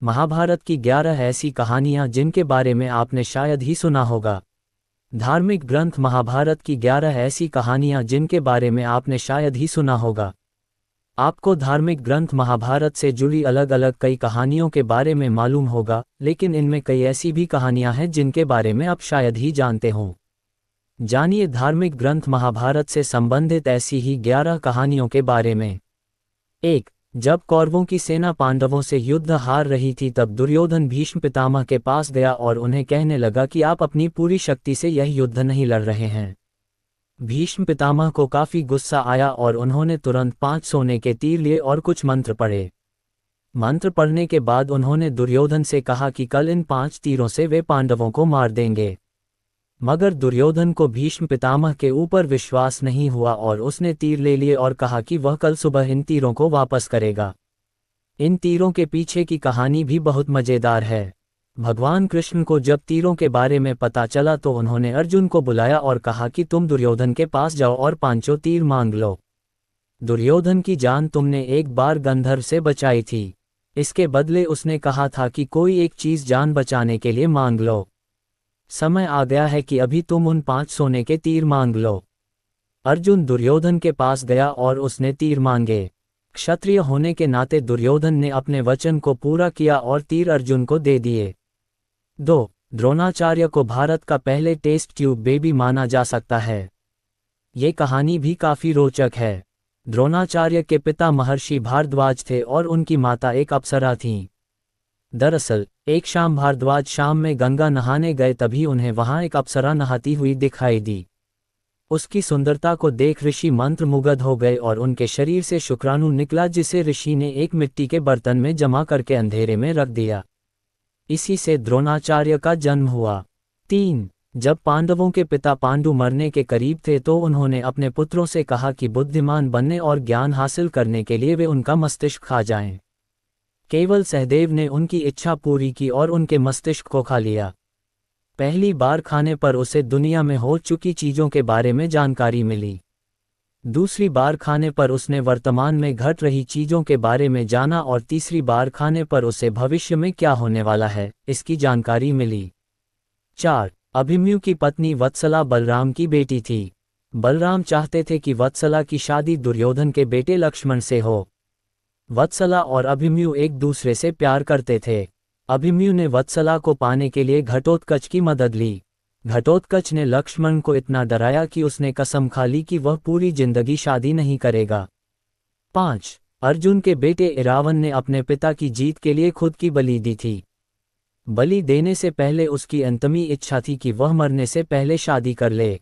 महाभारत की 11 ऐसी कहानियां जिनके बारे में आपने शायद ही सुना होगा। धार्मिक ग्रंथ महाभारत की 11 ऐसी कहानियां जिनके बारे में आपने शायद ही सुना होगा। आपको धार्मिक ग्रंथ महाभारत से जुड़ी अलग अलग कई कहानियों के बारे में मालूम होगा, लेकिन इनमें कई ऐसी भी कहानियां हैं जिनके बारे में आप शायद ही जानते हों। जानिए धार्मिक ग्रंथ महाभारत से संबंधित ऐसी ही 11 कहानियों के बारे में। 1. जब कौरवों की सेना पांडवों से युद्ध हार रही थी तब दुर्योधन भीष्म पितामह के पास गया और उन्हें कहने लगा कि आप अपनी पूरी शक्ति से यह युद्ध नहीं लड़ रहे हैं। भीष्म पितामह को काफी गुस्सा आया और उन्होंने तुरंत 5 सोने के तीर लिए और कुछ मंत्र पढ़े। मंत्र पढ़ने के बाद उन्होंने दुर्योधन से कहा कि कल इन 5 तीरों से वे पांडवों को मार देंगे। मगर दुर्योधन को भीष्म पितामह के ऊपर विश्वास नहीं हुआ और उसने तीर ले लिए और कहा कि वह कल सुबह इन तीरों को वापस करेगा। इन तीरों के पीछे की कहानी भी बहुत मजेदार है। भगवान कृष्ण को जब तीरों के बारे में पता चला तो उन्होंने अर्जुन को बुलाया और कहा कि तुम दुर्योधन के पास जाओ और 5 तीर मांग लो। दुर्योधन की जान तुमने एक बार गंधर्व से बचाई थी, इसके बदले उसने कहा था कि कोई एक चीज जान बचाने के लिए मांग लो। समय आ गया है कि अभी तुम उन 5 सोने के तीर मांग लो। अर्जुन दुर्योधन के पास गया और उसने तीर मांगे। क्षत्रिय होने के नाते दुर्योधन ने अपने वचन को पूरा किया और तीर अर्जुन को दे दिए। 2. द्रोणाचार्य को भारत का पहले टेस्ट ट्यूब बेबी माना जा सकता है। ये कहानी भी काफी रोचक है। द्रोणाचार्य के पिता महर्षि भारद्वाज थे और उनकी माता एक अप्सरा थीं। दरअसल एक शाम भारद्वाज शाम में गंगा नहाने गए, तभी उन्हें वहां एक अप्सरा नहाती हुई दिखाई दी। उसकी सुंदरता को देख ऋषि मंत्रमुग्ध हो गए और उनके शरीर से शुक्राणु निकला, जिसे ऋषि ने एक मिट्टी के बर्तन में जमा करके अंधेरे में रख दिया। इसी से द्रोणाचार्य का जन्म हुआ। 3. जब पांडवों के पिता पांडु मरने के करीब थे तो उन्होंने अपने पुत्रों से कहा कि बुद्धिमान बनने और ज्ञान हासिल करने के लिए वे उनका मस्तिष्क खा जाएं। केवल सहदेव ने उनकी इच्छा पूरी की और उनके मस्तिष्क को खा लिया। पहली बार खाने पर उसे दुनिया में हो चुकी चीजों के बारे में जानकारी मिली। दूसरी बार खाने पर उसने वर्तमान में घट रही चीजों के बारे में जाना और तीसरी बार खाने पर उसे भविष्य में क्या होने वाला है इसकी जानकारी मिली। 4. अभिमन्यु की पत्नी वत्सला बलराम की बेटी थी। बलराम चाहते थे कि वत्सला की शादी दुर्योधन के बेटे लक्ष्मण से हो। वत्सला और अभिमन्यु एक दूसरे से प्यार करते थे। अभिमन्यु ने वत्सला को पाने के लिए घटोत्कच की मदद ली। घटोत्कच ने लक्ष्मण को इतना डराया कि उसने कसम खा ली कि वह पूरी जिंदगी शादी नहीं करेगा। 5. अर्जुन के बेटे इरावन ने अपने पिता की जीत के लिए खुद की बलि दी थी। बलि देने से पहले उसकी अंतमी इच्छा थी कि वह मरने से पहले शादी कर ले।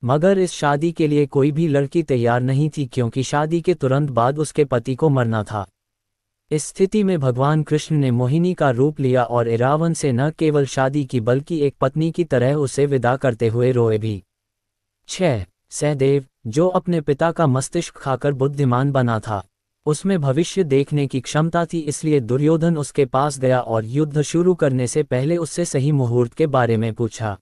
मगर इस शादी के लिए कोई भी लड़की तैयार नहीं थी, क्योंकि शादी के तुरंत बाद उसके पति को मरना था। इस स्थिति में भगवान कृष्ण ने मोहिनी का रूप लिया और इरावन से न केवल शादी की बल्कि एक पत्नी की तरह उसे विदा करते हुए रोए भी। 6. सहदेव, जो अपने पिता का मस्तिष्क खाकर बुद्धिमान बना था, उसमें भविष्य देखने की क्षमता थी, इसलिए दुर्योधन उसके पास गया और युद्ध शुरू करने से पहले उससे सही मुहूर्त के बारे में पूछा।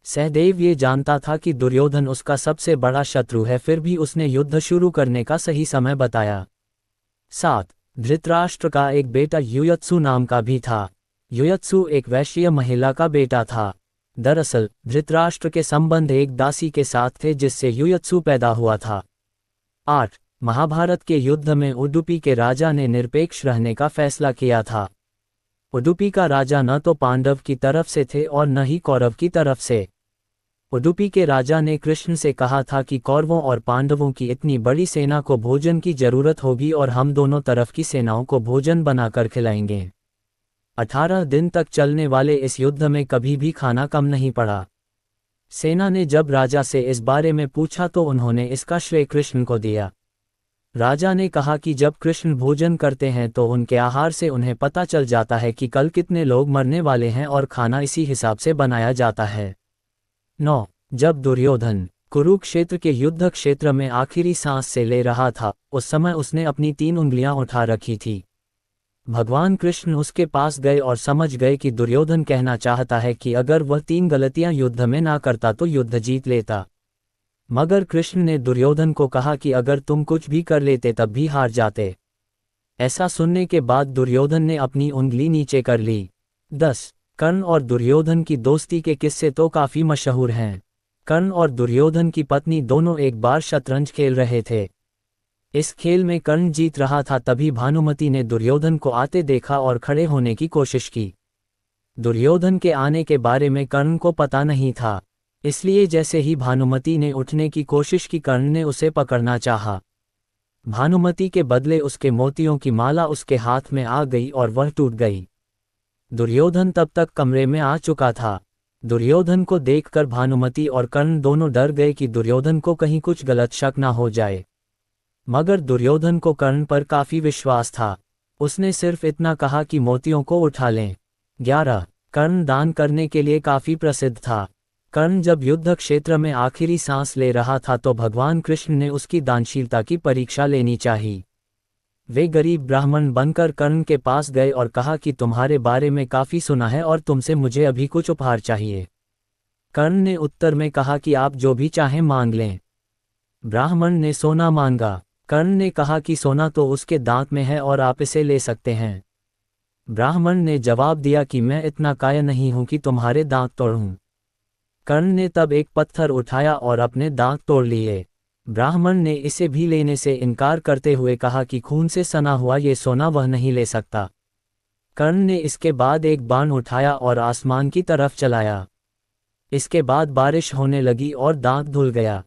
सहदेव ये जानता था कि दुर्योधन उसका सबसे बड़ा शत्रु है, फिर भी उसने युद्ध शुरू करने का सही समय बताया। 7. धृतराष्ट्र का एक बेटा युयत्सु नाम का भी था। युयत्सु एक वैश्य महिला का बेटा था। दरअसल धृतराष्ट्र के संबंध एक दासी के साथ थे जिससे युयत्सु पैदा हुआ था। 8. महाभारत के युद्ध में उडुपी के राजा ने निरपेक्ष रहने का फैसला किया था। उडुपी का राजा न तो पांडव की तरफ से थे और न ही कौरव की तरफ से। उडुपी के राजा ने कृष्ण से कहा था कि कौरवों और पांडवों की इतनी बड़ी सेना को भोजन की जरूरत होगी और हम दोनों तरफ की सेनाओं को भोजन बनाकर खिलाएंगे। 18 दिन तक चलने वाले इस युद्ध में कभी भी खाना कम नहीं पड़ा। सेना ने जब राजा से इस बारे में पूछा तो उन्होंने इसका श्रेय कृष्ण को दिया। राजा ने कहा कि जब कृष्ण भोजन करते हैं तो उनके आहार से उन्हें पता चल जाता है कि कल कितने लोग मरने वाले हैं और खाना इसी हिसाब से बनाया जाता है। 9. जब दुर्योधन कुरुक्षेत्र के युद्ध क्षेत्र में आखिरी सांस से ले रहा था, उस समय उसने अपनी 3 उंगलियां उठा रखी थी। भगवान कृष्ण उसके पास गए और समझ गए कि दुर्योधन कहना चाहता है कि अगर वह 3 गलतियां युद्ध में ना करता तो युद्ध जीत लेता। मगर कृष्ण ने दुर्योधन को कहा कि अगर तुम कुछ भी कर लेते तब भी हार जाते। ऐसा सुनने के बाद दुर्योधन ने अपनी उंगली नीचे कर ली। 10. कर्ण और दुर्योधन की दोस्ती के किस्से तो काफी मशहूर हैं। कर्ण और दुर्योधन की पत्नी दोनों एक बार शतरंज खेल रहे थे। इस खेल में कर्ण जीत रहा था, तभी भानुमति ने दुर्योधन को आते देखा और खड़े होने की कोशिश की। दुर्योधन के आने के बारे में कर्ण को पता नहीं था, इसलिए जैसे ही भानुमति ने उठने की कोशिश की, कर्ण ने उसे पकड़ना चाहा। भानुमति के बदले उसके मोतियों की माला उसके हाथ में आ गई और वह टूट गई। दुर्योधन तब तक कमरे में आ चुका था। दुर्योधन को देखकर भानुमति और कर्ण दोनों डर गए कि दुर्योधन को कहीं कुछ गलत शक ना हो जाए। मगर दुर्योधन को कर्ण पर काफी विश्वास था। उसने सिर्फ इतना कहा कि मोतियों को उठा लें। 11. कर्ण दान करने के लिए काफी प्रसिद्ध था। कर्ण जब युद्ध क्षेत्र में आखिरी सांस ले रहा था तो भगवान कृष्ण ने उसकी दानशीलता की परीक्षा लेनी चाहिए। वे गरीब ब्राह्मण बनकर कर्ण के पास गए और कहा कि तुम्हारे बारे में काफी सुना है और तुमसे मुझे अभी कुछ उपहार चाहिए। कर्ण ने उत्तर में कहा कि आप जो भी चाहें मांग लें। ब्राह्मण ने सोना मांगा। कर्ण ने कहा कि सोना तो उसके दांत में है और आप इसे ले सकते हैं। ब्राह्मण ने जवाब दिया कि मैं इतना कायर नहीं हूं कि तुम्हारे दांत तोड़ूं। कर्ण ने तब एक पत्थर उठाया और अपने दांत तोड़ लिए। ब्राह्मण ने इसे भी लेने से इनकार करते हुए कहा कि खून से सना हुआ ये सोना वह नहीं ले सकता। कर्ण ने इसके बाद एक बाण उठाया और आसमान की तरफ चलाया। इसके बाद बारिश होने लगी और दांत धुल गया।